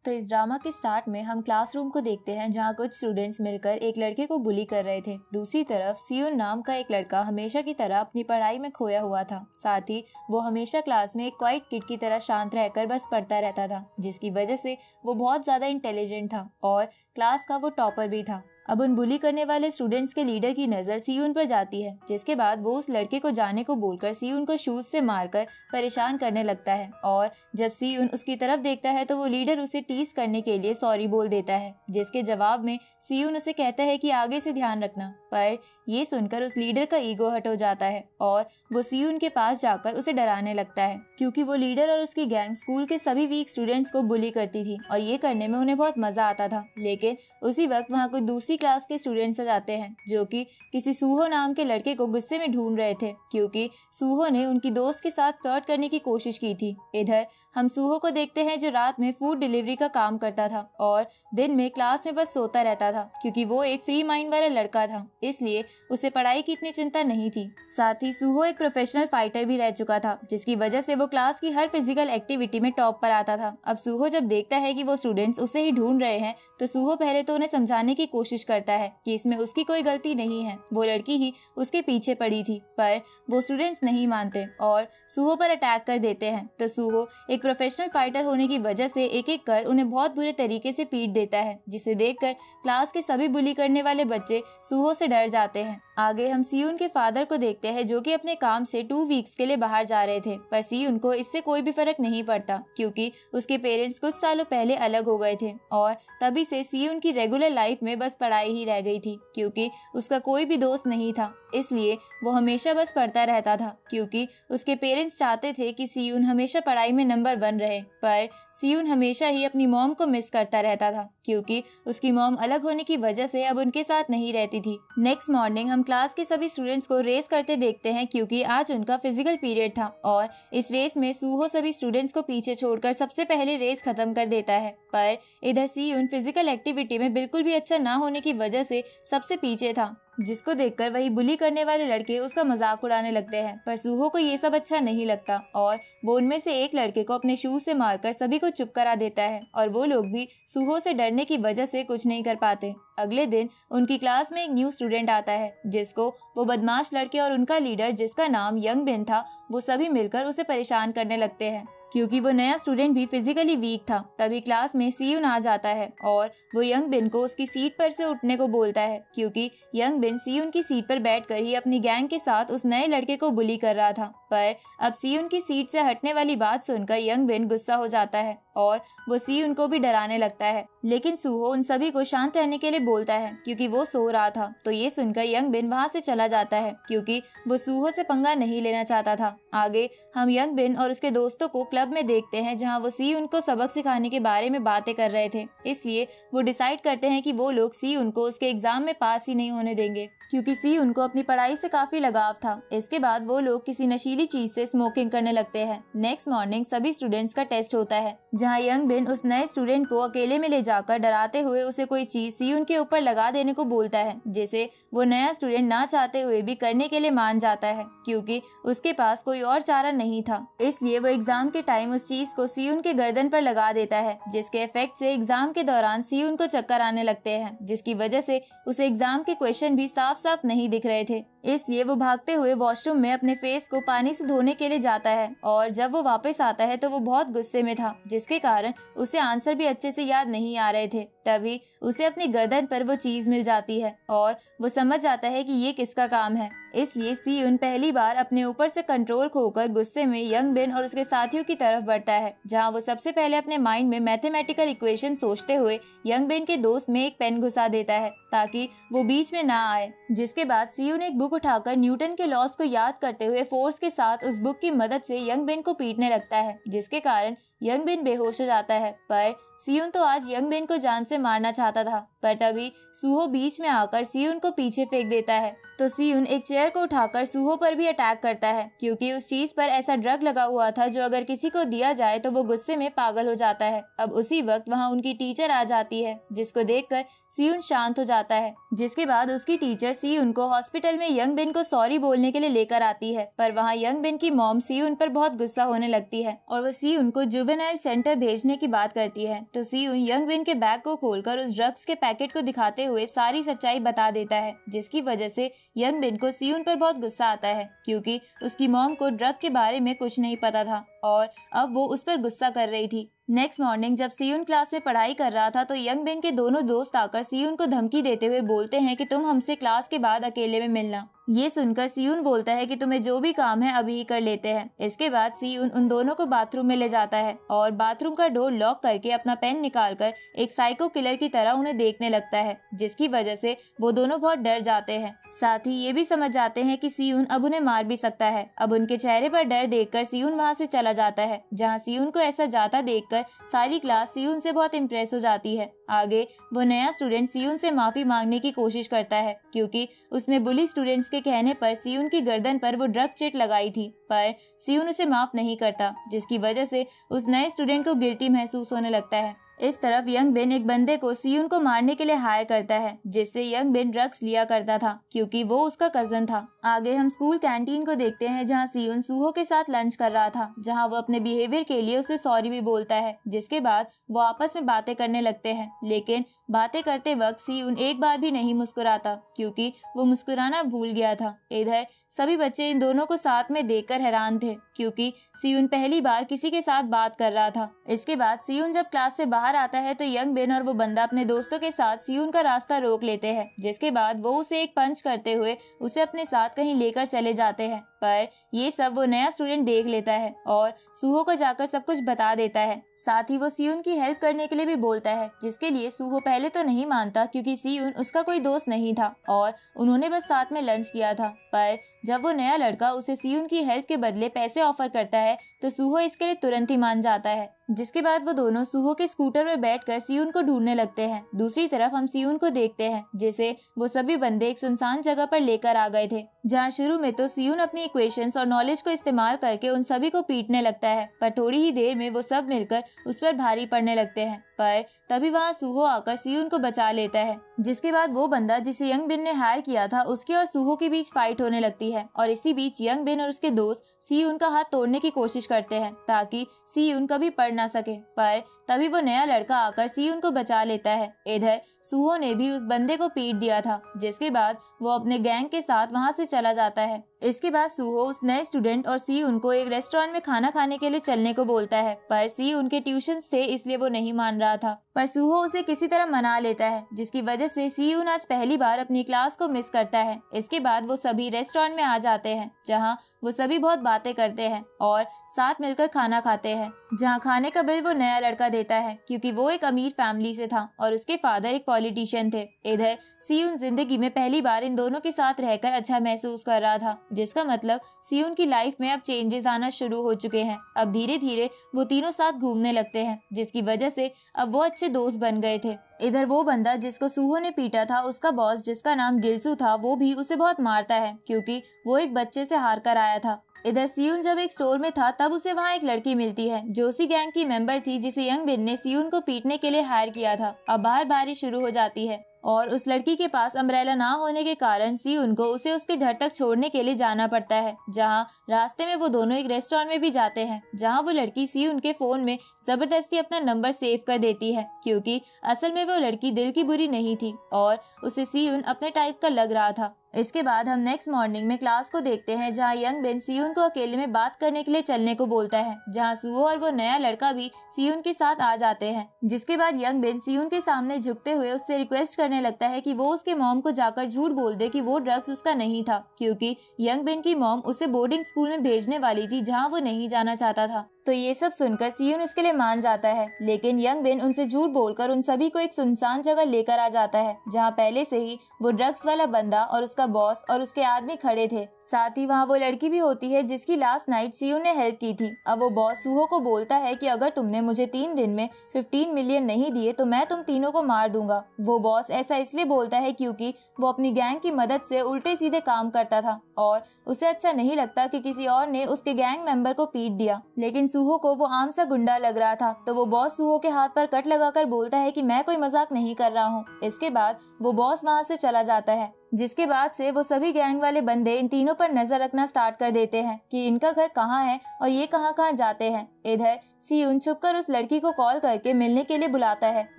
तो इस ड्रामा के स्टार्ट में हम क्लासरूम को देखते हैं जहाँ कुछ स्टूडेंट्स मिलकर एक लड़के को बुली कर रहे थे। दूसरी तरफ सियोन नाम का एक लड़का हमेशा की तरह अपनी पढ़ाई में खोया हुआ था। साथ ही वो हमेशा क्लास में एक क्वाइट किड की तरह शांत रहकर बस पढ़ता रहता था, जिसकी वजह से वो बहुत ज्यादा इंटेलिजेंट था और क्लास का वो टॉपर भी था। अब उन बुली करने वाले स्टूडेंट्स के लीडर की नजर सियोन पर जाती है, जिसके बाद वो उस लड़के को जाने को बोलकर सियोन को शूज से मारकर परेशान करने लगता है। और जब सियोन उसकी तरफ देखता है तो वो लीडर उसे टीज करने के लिए सॉरी बोल देता है, जिसके जवाब में सियोन उसे कहता है कि आगे से ध्यान रखना। पर ये सुनकर उस लीडर का ईगो हट हो जाता है और वो सियोन के पास जाकर उसे डराने लगता है, क्योंकि वो लीडर और उसकी गैंग स्कूल के सभी वीक स्टूडेंट्स को बुली करती थी और ये करने में उन्हें बहुत मजा आता था। लेकिन उसी वक्त वहाँ कोई दूसरी क्लास के स्टूडेंट्स आ जाते हैं जो कि किसी सूहो नाम के लड़के को गुस्से में ढूंढ रहे थे, क्योंकि सूहो ने उनकी दोस्त के साथ फ्लर्ट करने की कोशिश की थी। इधर हम सूहो को देखते हैं जो रात में फूड डिलीवरी का काम करता था और दिन में क्लास में बस सोता रहता था, क्योंकि वो एक फ्री माइंड वाला लड़का था, इसलिए उसे पढ़ाई की इतनी चिंता नहीं थी। साथ ही सूहो एक प्रोफेशनल फाइटर भी रह चुका था, जिसकी वजह से वो क्लास की हर फिजिकल एक्टिविटी में टॉप पर आता था। अब सूहो जब देखता है कि वो स्टूडेंट्स उसे ही ढूंढ रहे हैं तो सूहो पहले तो उन्हें समझाने की कोशिश करता है कि इसमें उसकी कोई गलती नहीं है, वो लड़की ही उसके पीछे पड़ी थी। पर वो स्टूडेंट्स नहीं मानते और सूहो पर अटैक कर देते हैं। तो सूहो एक प्रोफेशनल फाइटर होने की वजह से एक एक कर उन्हें बहुत बुरे तरीके से पीट देता है, जिसे देखकर क्लास के सभी बुली करने वाले बच्चे सूहो से डर जाते हैं। आगे हम सियोन के फादर को देखते हैं जो कि अपने काम से 2 वीक्स के लिए बाहर जा रहे थे, पर सियोन को इससे कोई भी फर्क नहीं पड़ता, क्योंकि उसके पेरेंट्स कुछ सालों पहले अलग हो गए थे और तभी से सियोन की रेगुलर लाइफ में बस पढ़ाई ही रह गई थी, क्योंकि उसका कोई भी दोस्त नहीं था। इसलिए वो हमेशा बस पढ़ता रहता था, क्योंकि उसके पेरेंट्स चाहते थे कि सियोन हमेशा पढ़ाई में नंबर 1 रहे। पर सियोन हमेशा ही अपनी मॉम को मिस करता रहता था, क्योंकि उसकी मॉम अलग होने की वजह से अब उनके साथ नहीं रहती थी। नेक्स्ट मॉर्निंग हम क्लास के सभी स्टूडेंट्स को रेस करते देखते हैं, क्योंकि आज उनका फिजिकल पीरियड था और इस रेस में सूहो सभी स्टूडेंट्स को पीछे छोड़कर सबसे पहले रेस खत्म कर देता है। पर इधर सियोन फिजिकल एक्टिविटी में बिल्कुल भी अच्छा ना होने की वजह से सबसे पीछे था, जिसको देखकर वही बुली करने वाले लड़के उसका मजाक उड़ाने लगते हैं। पर सूहो को ये सब अच्छा नहीं लगता और वो उनमें से एक लड़के को अपने शूज से मारकर सभी को चुप करा देता है और वो लोग भी सूहो से डरने की वजह से कुछ नहीं कर पाते। अगले दिन उनकी क्लास में एक न्यू स्टूडेंट आता है, जिसको वो बदमाश लड़के और उनका लीडर जिसका नाम यंग बिन था, वो सभी मिलकर उसे परेशान करने लगते हैं, क्योंकि वो नया स्टूडेंट भी फिजिकली वीक था। तभी क्लास में सियोन आ जाता है और वो यंग बिन को उसकी सीट पर से उठने को बोलता है, क्योंकि यंग बिन सियोन की सीट पर बैठकर ही अपनी गैंग के साथ उस नए लड़के को बुली कर रहा था। पर अब सियोन की सीट से हटने वाली बात सुनकर यंग बिन गुस्सा हो जाता है और वो सियोन को भी डराने लगता है, लेकिन सूहो उन सभी को शांत रहने के लिए बोलता है, क्योंकि वो सो रहा था। तो ये सुनकर यंग बिन वहाँ से चला जाता है, क्योंकि वो सूहो से पंगा नहीं लेना चाहता था। आगे हम यंग बिन और उसके दोस्तों को क्लब में देखते हैं, जहाँ वो सियोन को सबक सिखाने के बारे में बातें कर रहे थे। इसलिए वो डिसाइड करते हैं कि वो लोग सियोन को उसके एग्जाम में पास ही नहीं होने देंगे, क्योंकि सियोन को अपनी पढ़ाई से काफी लगाव था। इसके बाद वो लोग किसी नशीली चीज से स्मोकिंग करने लगते हैं। नेक्स्ट मॉर्निंग सभी स्टूडेंट्स का टेस्ट होता है, जहां यंग बिन उस नए स्टूडेंट को अकेले में ले जाकर डराते हुए उसे कोई चीज सियोन के ऊपर लगा देने को बोलता है, जिसे वो नया स्टूडेंट ना चाहते हुए भी करने के लिए मान जाता है, क्योंकि उसके पास कोई और चारा नहीं था। इसलिए वो एग्जाम के टाइम उस चीज को सियोन के गर्दन पर लगा देता है, जिसके इफेक्ट से एग्जाम के दौरान सियोन को चक्कर आने लगते हैं, जिसकी वजह से उसे एग्जाम के क्वेश्चन भी साफ नहीं दिख रहे थे। इसलिए वो भागते हुए वॉशरूम में अपने फेस को पानी से धोने के लिए जाता है और जब वो वापस आता है तो वो बहुत गुस्से में था, जिसके कारण उसे आंसर भी अच्छे से याद नहीं आ रहे थे। तभी उसे अपनी गर्दन पर वो चीज मिल जाती है और वो समझ जाता है कि ये किसका काम है। इसलिए सियोन पहली बार अपने ऊपर से कंट्रोल खोकर गुस्से में यंग बिन और उसके साथियों की तरफ बढ़ता है, जहां वो सबसे पहले अपने माइंड में मैथमेटिकल इक्वेशन सोचते हुए यंग बिन के दोस्त में एक पेन घुसा देता है ताकि वो बीच में ना आए। जिसके बाद सियोन एक बुक उठाकर न्यूटन के लॉस को याद करते हुए फोर्स के साथ उस बुक की मदद से यंग बिन को पीटने लगता है, जिसके कारण यंग बिन बेहोश हो जाता है। पर सियोन तो आज यंग बिन को जान से मारना चाहता था, पर तभी सूहो बीच में आकर सियोन को पीछे फेंक देता है। तो सियोन एक चेयर को उठाकर सूहो पर भी अटैक करता है, क्योंकि उस चीज पर ऐसा ड्रग लगा हुआ था जो अगर किसी को दिया जाए तो वो गुस्से में पागल हो जाता है। अब उसी वक्त वहाँ उनकी टीचर आ जाती है, जिसको देखकर सियोन शांत हो जाता है। जिसके बाद उसकी टीचर सियोन को हॉस्पिटल में यंग बिन को सॉरी बोलने के लिए लेकर आती है, पर वहाँ यंग बिन की मॉम सियोन पर बहुत गुस्सा होने लगती है और वो सियोन को जुवेनाइल जुवेनाइल सेंटर भेजने की बात करती है तो सीयून यंग बिन के बैग को खोलकर उस ड्रग्स के पैकेट को दिखाते हुए सारी सच्चाई बता देता है, जिसकी वजह से यंग बिन को सीयून पर बहुत गुस्सा आता है क्योंकि उसकी मॉम को ड्रग के बारे में कुछ नहीं पता था और अब वो उस पर गुस्सा कर रही थी। नेक्स्ट मॉर्निंग जब सीयून क्लास में पढ़ाई कर रहा था तो यंग बिन के दोनों दोस्त आकर सीयून को धमकी देते हुए बोलते हैं कि तुम हमसे क्लास के बाद अकेले में मिलना। ये सुनकर सीयून बोलता है कि तुम्हें जो भी काम है अभी ही कर लेते हैं। इसके बाद सीयून उन दोनों को बाथरूम में ले जाता है और बाथरूम का डोर लॉक करके अपना पेन निकालकर एक साइको किलर की तरह उन्हें देखने लगता है, जिसकी वजह से वो दोनों बहुत डर जाते हैं। साथ ही ये भी समझ जाते हैं कि सीयून अब उन्हें मार भी सकता है। अब उनके चेहरे पर डर देखकर सीयून वहाँ से चला जाता है, जहाँ सीयून को ऐसा जाता देखकर सारी क्लास सीयून से बहुत इम्प्रेस हो जाती है। आगे वो नया स्टूडेंट सीयून से माफी मांगने की कोशिश करता है क्योंकि उसने बुली स्टूडेंट्स के कहने पर सीयून की गर्दन पर वो ड्रग चिट लगाई थी, पर सीयून उसे माफ नहीं करता, जिसकी वजह से उस नए स्टूडेंट को गिल्टी महसूस होने लगता है। इस तरफ यंग बिन एक बंदे को सीयून को मारने के लिए हायर करता है, जिससे यंग बिन ड्रग्स लिया करता था क्योंकि वो उसका कजन था। आगे हम स्कूल कैंटीन को देखते हैं जहां सीयून सूहो के साथ लंच कर रहा था, जहां वो अपने बिहेवियर के लिए उसे सॉरी भी बोलता है, जिसके बाद वो आपस में बातें करने लगते हैं। लेकिन बातें करते वक्त सीयून एक बार भी नहीं मुस्कुराता क्योंकि वो मुस्कुराना भूल गया था। इधर सभी बच्चे इन दोनों को साथ में देखकर हैरान थे क्योंकि सीयून पहली बार किसी के साथ बात कर रहा था। इसके बाद सीयून जब क्लास से बाहर आता है तो यंग बिन और वो बंदा अपने दोस्तों के साथ सीयून का रास्ता रोक लेते हैं, जिसके बाद वो उसे एक पंच करते हुए उसे अपने साथ कहीं लेकर चले जाते हैं। पर ये सब वो नया स्टूडेंट देख लेता है और सूहो को जाकर सब कुछ बता देता है। साथ ही वो सीयून की हेल्प करने के लिए भी बोलता है, जिसके लिए सूहो पहले तो नहीं मानता क्योंकि सीयून उसका कोई दोस्त नहीं था और उन्होंने बस साथ में लंच किया था। पर जब वो नया लड़का उसे सीयून की हेल्प के बदले पैसे ऑफर करता है तो सूहो इसके लिए तुरंत ही मान जाता है, जिसके बाद वो दोनों सूहो के स्कूटर में बैठकर सीयून को ढूंढने लगते हैं। दूसरी तरफ हम सीयून को देखते हैं जिसे वो सभी बंदे एक सुनसान जगह पर लेकर आ गए थे, जहाँ शुरू में तो सीयून अपनी इक्वेशंस और नॉलेज को इस्तेमाल करके उन सभी को पीटने लगता है, पर थोड़ी ही देर में वो सब मिलकर उस पर भारी पड़ने लगते हैं। पर तभी वहाँ सूहो आकर सीयून को बचा लेता है, जिसके बाद वो बंदा जिसे यंग बिन ने हायर किया था उसके और सूहो के बीच फाइट होने लगती है और इसी बीच यंग बिन और उसके दोस्त सीयून का हाथ तोड़ने की कोशिश करते हैं ताकि सीयून कभी पढ़ ना सके। पर तभी वो नया लड़का आकर सीयून को बचा लेता है। इधर सूहो ने भी उस बंदे को पीट दिया था, जिसके बाद वो अपने गैंग के साथ वहाँ से चला जाता है। इसके बाद सूहो उस नए स्टूडेंट और सीयून को एक रेस्टोरेंट में खाना खाने के लिए चलने को बोलता है, पर सीयून के ट्यूशंस थे इसलिए वो नहीं मान रहा था। पर सूहो उसे किसी तरह मना लेता है, जिसकी वजह से सीयून आज पहली बार अपनी क्लास को मिस करता है। इसके बाद वो सभी रेस्टोरेंट में आ जाते हैं, जहां वो सभी बहुत बातें करते हैं और साथ मिलकर खाना खाते हैं, जहां खाने का बिल वो नया लड़का देता है क्योंकि वो एक अमीर फैमिली से था और उसके फादर एक पॉलिटिशियन थे। इधर सीयून जिंदगी में पहली बार इन दोनों के साथ रहकर अच्छा महसूस कर रहा था, जिसका मतलब सीयून की लाइफ में अब चेंजेस आना शुरू हो चुके हैं। अब धीरे धीरे वो तीनों साथ घूमने लगते हैं, जिसकी वजह से अब वो अच्छे दोस्त बन गए थे। इधर वो बंदा जिसको सूहो ने पीटा था, उसका बॉस जिसका नाम गिल्सू था, वो भी उसे बहुत मारता है क्योंकि वो एक बच्चे से हार कर आया था। इधर सीयून जब एक स्टोर में था तब उसे वहाँ एक लड़की मिलती है जो उसी गैंग की मेंबर थी जिसे यंग बिन ने सीयून को पीटने के लिए हायर किया था। अब बाहर बारिश शुरू हो जाती है और उस लड़की के पास अम्ब्रेला ना होने के कारण सीयून को उसे उसके घर तक छोड़ने के लिए जाना पड़ता है, जहां रास्ते में वो दोनों एक रेस्टोरेंट में भी जाते हैं, जहां वो लड़की सीयून के फोन में जबरदस्ती अपना नंबर सेव कर देती है क्योंकि असल में वो लड़की दिल की बुरी नहीं थी और उसे सीयून अपने टाइप का लग रहा था। इसके बाद हम नेक्स्ट मॉर्निंग में क्लास को देखते हैं जहां यंग बिन सीयून को अकेले में बात करने के लिए चलने को बोलता है, जहां सूहो और वो नया लड़का भी सीयून के साथ आ जाते हैं। जिसके बाद यंग बिन सीयून के सामने झुकते हुए उससे रिक्वेस्ट करने लगता है कि वो उसके मॉम को जाकर झूठ बोल दे कि वो ड्रग्स उसका नहीं था, क्योंकि यंग बिन की मॉम उसे बोर्डिंग स्कूल में भेजने वाली थी जहाँ वो नहीं जाना चाहता था। तो ये सब सुनकर सीयून उसके लिए मान जाता है, लेकिन यंग बिन उनसे झूठ बोलकर उन सभी को एक सुनसान जगह लेकर आ जाता है, जहाँ पहले से ही वो ड्रग्स वाला बंदा और उसका बॉस और उसके आदमी खड़े थे। साथ ही वहाँ वो लड़की भी होती है जिसकी लास्ट नाइट सीयून ने हेल्प की थी। अब वो बॉस सूहो को बोलता है कि अगर तुमने मुझे 3 दिन में 15 मिलियन नहीं दिए तो मैं तुम तीनों को मार दूंगा। वो बॉस ऐसा इसलिए बोलता है क्योंकि वो अपनी गैंग की मदद से उल्टे सीधे काम करता था और उसे अच्छा नहीं लगता कि किसी और ने उसके गैंग मेंबर को पीट दिया। लेकिन सूहो को वो आम सा गुंडा लग रहा था, तो वो बॉस सूहो के हाथ पर कट लगाकर बोलता है कि मैं कोई मजाक नहीं कर रहा हूँ। इसके बाद वो बॉस वहाँ से चला जाता है। जिसके बाद से वो सभी गैंग वाले बंदे इन तीनों पर नजर रखना स्टार्ट कर देते हैं कि इनका घर कहाँ है और ये कहाँ कहाँ जाते हैं। इधर सियुन छुपकर उस लड़की को कॉल करके मिलने के लिए बुलाता है,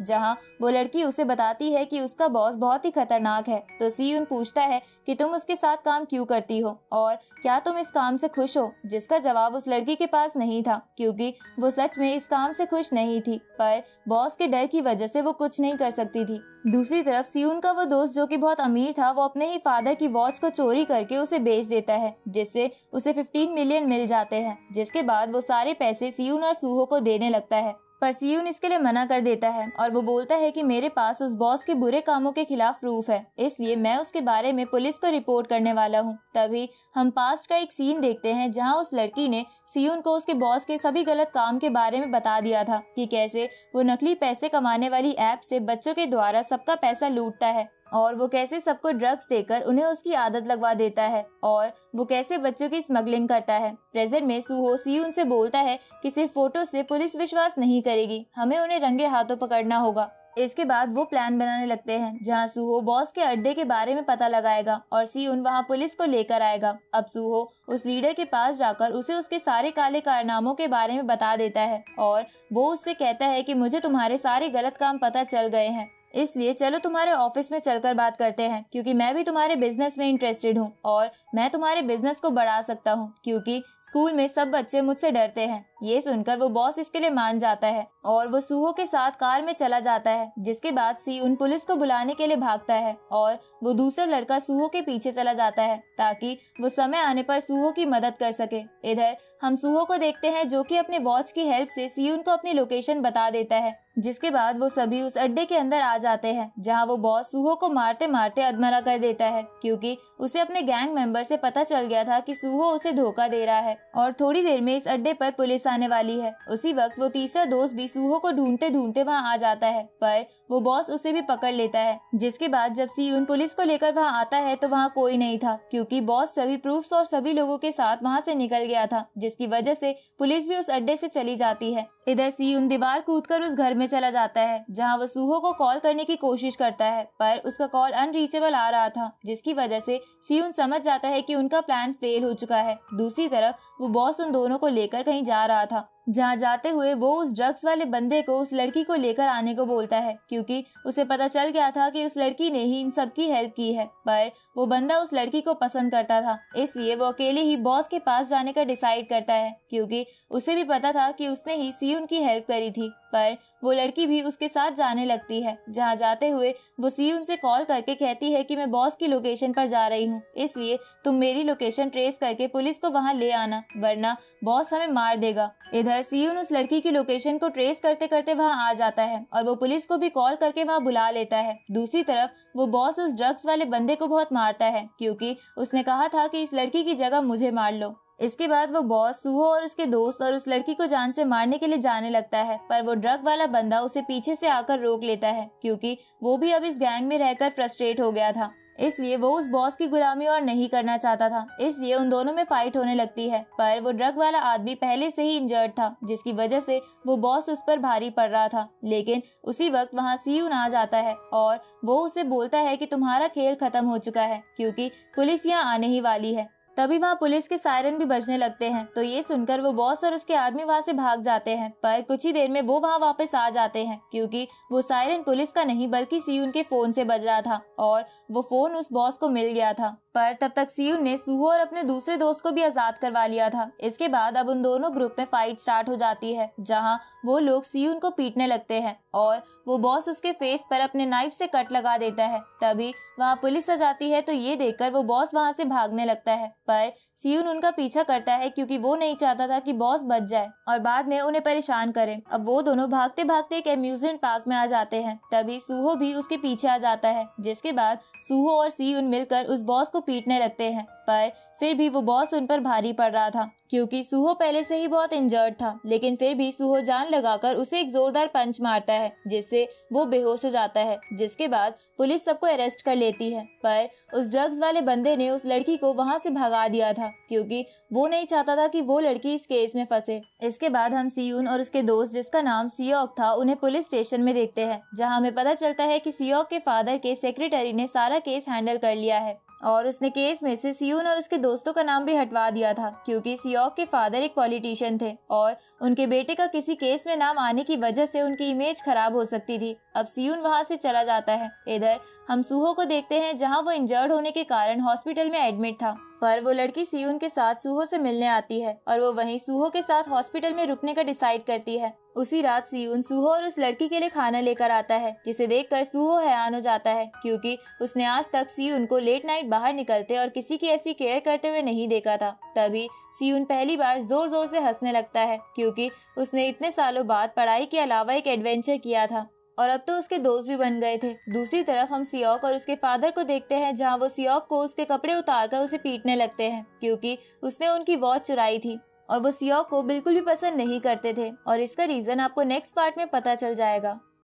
जहाँ वो लड़की उसे बताती है कि उसका बॉस बहुत ही खतरनाक है। तो सियुन पूछता है कि तुम उसके साथ काम क्यों करती हो और क्या तुम इस काम से खुश हो, जिसका जवाब उस लड़की के पास नहीं था, क्योंकि वो सच में इस काम से खुश नहीं थी, पर बॉस के डर की वजह से वो कुछ नहीं कर सकती थी। दूसरी तरफ सियुन का वो दोस्त जो कि बहुत अमीर था, वो अपने ही फादर की वॉच को चोरी करके उसे बेच देता है, जिससे उसे 15 मिलियन मिल जाते हैं। जिसके बाद वो सारे पैसे सियुन और सूहो को देने लगता है, पर सियुन इसके लिए मना कर देता है और वो बोलता है कि मेरे पास उस बॉस के बुरे कामों के खिलाफ प्रूफ है, इसलिए मैं उसके बारे में पुलिस को रिपोर्ट करने वाला हूँ। तभी हम पास्ट का एक सीन देखते हैं जहाँ उस लड़की ने सियुन को उसके बॉस के सभी गलत काम के बारे में बता दिया था कि कैसे वो नकली पैसे कमाने वाली ऐप से बच्चों के द्वारा सबका पैसा लूटता है और वो कैसे सबको ड्रग्स देकर उन्हें उसकी आदत लगवा देता है और वो कैसे बच्चों की स्मगलिंग करता है। प्रेजेंट में सूहो सियुन से बोलता है कि सिर्फ फोटो से पुलिस विश्वास नहीं करेगी, हमें उन्हें रंगे हाथों पकड़ना होगा। इसके बाद वो प्लान बनाने लगते हैं जहां सूहो बॉस के अड्डे के बारे में पता लगाएगा और सियुन वहां पुलिस को लेकर आएगा। अब सूहो उस लीडर के पास जाकर उसे उसके सारे काले कारनामों के बारे में बता देता है और वो उससे कहता है कि मुझे तुम्हारे सारे गलत काम पता चल गए हैं, इसलिए चलो तुम्हारे ऑफिस में चलकर बात करते हैं, क्योंकि मैं भी तुम्हारे बिजनेस में इंटरेस्टेड हूँ और मैं तुम्हारे बिजनेस को बढ़ा सकता हूँ, क्योंकि स्कूल में सब बच्चे मुझसे डरते हैं। ये सुनकर वो बॉस इसके लिए मान जाता है और वो सूहो के साथ कार में चला जाता है। जिसके बाद सियुन पुलिस को बुलाने के लिए भागता है और वो दूसरा लड़का सूहो के पीछे चला जाता है ताकि वो समय आने पर सूहो की मदद कर सके। इधर हम सूहो को देखते हैं जो कि अपने वॉच की हेल्प से सियुन को अपनी लोकेशन बता देता है। जिसके बाद वो सभी उस अड्डे के अंदर आ जाते हैं जहां वो बॉस सूहो को मारते मारते अधमरा कर देता है, क्योंकि उसे अपने गैंग मेंबर से पता चल गया था कि सूहो उसे धोखा दे रहा है और थोड़ी देर में इस अड्डे पर पुलिस आने वाली है। उसी वक्त वो तीसरा दोस्त भी सूहो को ढूंढते ढूंढते वहां आ जाता है, पर वो बॉस उसे भी पकड़ लेता है। जिसके बाद जब सियुन पुलिस को लेकर वहां आता है तो वहां कोई नहीं था, क्योंकि बॉस सभी प्रूफ्स और सभी लोगों के साथ वहां से निकल गया था, जिसकी वजह से पुलिस भी उस अड्डे से चली जाती है। इधर सियुन दीवार कूदकर उस घर में चला जाता है जहां वो सूहो को कॉल करने की कोशिश करता है, पर उसका कॉल अनरीचेबल आ रहा था, जिसकी वजह से सियुन समझ जाता है कि उनका प्लान फेल हो चुका है। दूसरी तरफ वो बॉस उन दोनों को लेकर कहीं जा रहा था, जहाँ जाते हुए वो उस ड्रग्स वाले बंदे को उस लड़की को लेकर आने को बोलता है, क्योंकि उसे पता चल गया था कि उस लड़की ने ही इन सब की हेल्प की है। पर वो बंदा उस लड़की को पसंद करता था, इसलिए वो अकेले ही बॉस के पास जाने का डिसाइड करता है, क्योंकि उसे भी पता था कि उसने ही सियुन की हेल्प करी थी। पर वो लड़की भी उसके साथ जाने लगती है, जहाँ जाते हुए वो सियुन से कॉल करके कहती है कि मैं बॉस की लोकेशन पर जा रही हूँ, इसलिए तुम मेरी लोकेशन ट्रेस करके पुलिस को वहाँ ले आना, वरना बॉस हमें मार देगा। इधर सियुन उस लड़की की लोकेशन को ट्रेस करते करते वहाँ आ जाता है और वो पुलिस को भी कॉल करके वहाँ बुला लेता है। दूसरी तरफ वो बॉस उस ड्रग्स वाले बंदे को बहुत मारता है, क्योंकि उसने कहा था कि इस लड़की की जगह मुझे मार लो। इसके बाद वो बॉस सूहो और उसके दोस्त और उस लड़की को जान से मारने के लिए जाने लगता है, पर वो ड्रग वाला बंदा उसे पीछे से आकर रोक लेता है, क्योंकि वो भी अब इस गैंग में रहकर फ्रस्ट्रेट हो गया था, इसलिए वो उस बॉस की गुलामी और नहीं करना चाहता था। इसलिए उन दोनों में फाइट होने लगती है, पर वो ड्रग वाला आदमी पहले से ही इंजर्ड था, जिसकी वजह से वो बॉस उस पर भारी पड़ रहा था। लेकिन उसी वक्त वहाँ सियुन आ जाता है और वो उसे बोलता है कि तुम्हारा खेल खत्म हो चुका है, क्योंकि पुलिस यहाँ आने ही वाली है। तभी वहाँ पुलिस के सायरन भी बजने लगते हैं, तो ये सुनकर वो बॉस और उसके आदमी वहाँ से भाग जाते हैं, पर कुछ ही देर में वो वहाँ वापस आ जाते हैं, क्योंकि वो सायरन पुलिस का नहीं बल्कि सियुन के फोन से बज रहा था और वो फोन उस बॉस को मिल गया था। पर तब तक सियुन ने सूहो और अपने दूसरे दोस्त को भी आजाद करवा लिया था। इसके बाद अब उन दोनों ग्रुप में फाइट स्टार्ट हो जाती है, जहां वो लोग सियुन को पीटने लगते हैं और वो बॉस उसके फेस पर अपने नाइफ से कट लगा देता है। तभी वहां पुलिस आ जाती है, तो ये देखकर वो बॉस वहां से भागने लगता है, पर सियुन उनका पीछा करता है, क्योंकि वो नहीं चाहता था कि बॉस बच जाए और बाद में उन्हें परेशान करे। अब वो दोनों भागते भागते एक एम्यूजमेंट पार्क में आ जाते हैं। तभी सूहो भी उसके पीछे आ जाता है, जिसके बाद सूहो और सियुन मिलकर उस बॉस को पीटने लगते हैं, पर फिर भी वो बॉस उन पर भारी पड़ रहा था क्योंकि सूहो पहले से ही बहुत इंजर्ड था। लेकिन फिर भी सूहो जान लगाकर उसे एक जोरदार पंच मारता है जिससे वो बेहोश हो जाता है, जिसके बाद पुलिस सबको अरेस्ट कर लेती है। पर उस ड्रग्स वाले बंदे ने उस लड़की को वहाँ से भगा दिया था क्योंकि वो नहीं चाहता था कि वो लड़की इस केस में फंसे। इसके बाद हम सियोन और उसके दोस्त जिसका नाम सियोक था उन्हें पुलिस स्टेशन में देखते हैं, जहाँ हमें पता चलता है कि सियोक के फादर के सेक्रेटरी ने सारा केस हैंडल कर लिया है और उसने केस में से सियोन और उसके दोस्तों का नाम भी हटवा दिया था क्योंकि सियोक के फादर एक पॉलिटिशियन थे और उनके बेटे का किसी केस में नाम आने की वजह से उनकी इमेज खराब हो सकती थी। अब सियोन वहां से चला जाता है। इधर हम सूहो को देखते हैं जहां वो इंजर्ड होने के कारण हॉस्पिटल में एडमिट था, पर वो लड़की सियोन के साथ सूहो से मिलने आती है और वो वहीं सूहो के साथ हॉस्पिटल में रुकने का डिसाइड करती है। उसी रात सियोन सूहो और उस लड़की के लिए खाना लेकर आता है, जिसे देखकर सूहो हैरान हो जाता है क्योंकि उसने आज तक सियोन को लेट नाइट बाहर निकलते और किसी की ऐसी केयर करते हुए नहीं देखा था। तभी सियोन पहली बार जोर जोर से हंसने लगता है क्योंकि उसने इतने सालों बाद पढ़ाई के अलावा एक एडवेंचर किया था और अब तो उसके दोस्त भी बन गए थे। दूसरी तरफ हम सियोक और उसके फादर को देखते हैं जहां वो सियोक को उसके कपड़े उतारकर उसे पीटने लगते हैं क्योंकि उसने उनकी वॉच चुराई थी और वो सियोक को बिल्कुल भी पसंद नहीं करते थे और इसका रीजन आपको नेक्स्ट पार्ट में पता चल जाएगा।